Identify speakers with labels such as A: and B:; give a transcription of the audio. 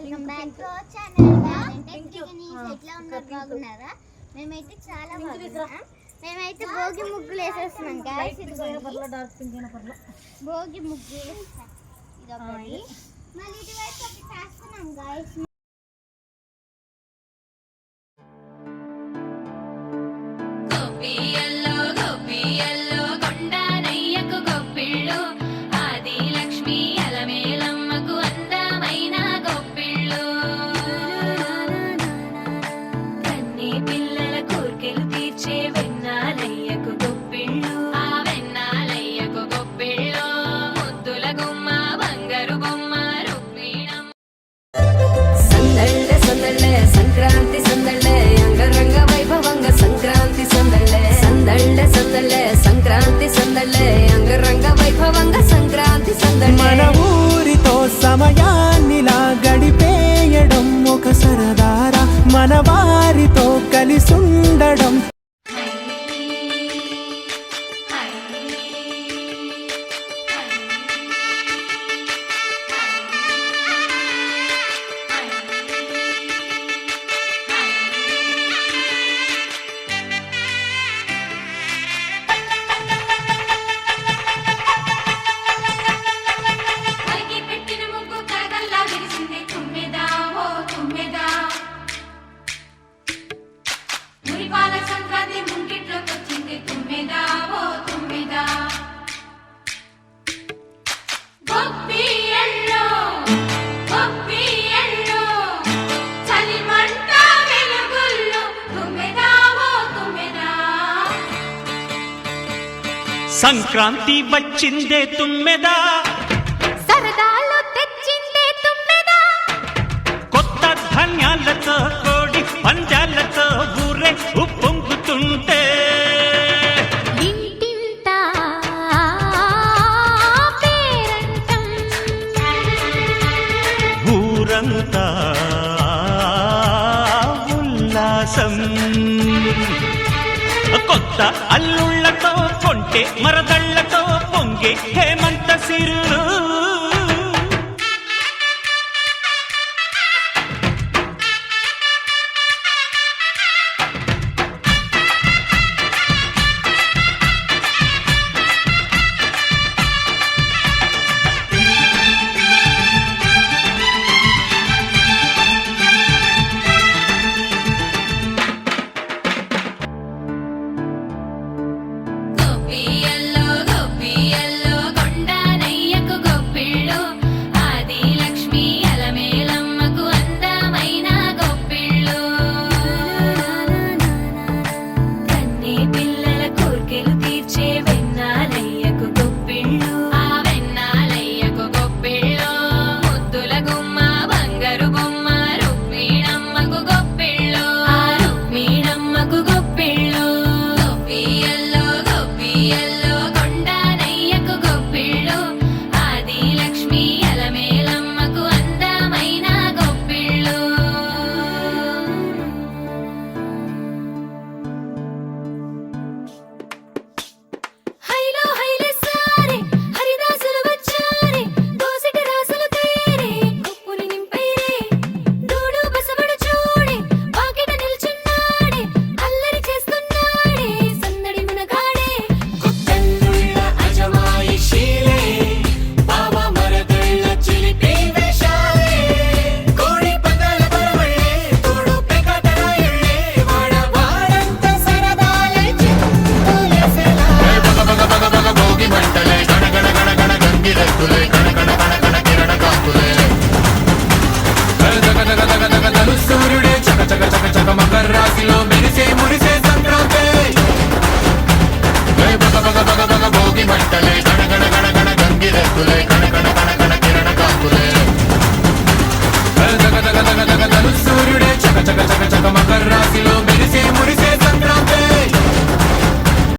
A: Welcome back to our channel. ఎట్లా ఉన్నారు, బాగున్నారా? మేమైతే చాలా బాగున్నాం. మేమైతే భోగి ముగ్గులు వేసేస్తున్నాం గాయ్స్. భోగి ముగ్గు వేస్తాం, ఇదొకటి. మళ్ళీ ఇటువైపు ఒకటి చేస్తున్నాం గాయ్స్.
B: ಸಂಕ್ರಾಂತಿ ಸಂದಳ್ಳೆ ಅಂಗರಂಗ ವೈಭವಂಗ ಸಂಕ್ರಾಂತಿ ಸಂದಳ್ಳೆ ಸಂದಳ್ಳೆ ಸಂದಳ್ಳೆ ಸಂಕ್ರಾಂತಿ సందళ్ళే అంగరంగ వైభవంగ సంక్రాంతి సందళ్ళే
C: మన ఊరితో సమయాన్నిలా గడిపేయడం ఒక సరదారా మన వారితో కలిసుండడం
D: సంక్రాంతి వచ్చిందే తుమ్మెదా,
B: సరదాలు తెచ్చిందే తుమ్మెదా,
D: కొత్త ధాన్యాలతో కోడి పంజాలతో ఊరే ఉప్పొంగుతుంటే
B: ఇంటింత పేరంటం
D: ఊరంతా ఉల్లాసం. కొత్త అల్లుళ్లతో కొంటే మరదళ్లతో పొంగే హేమంత సిరులు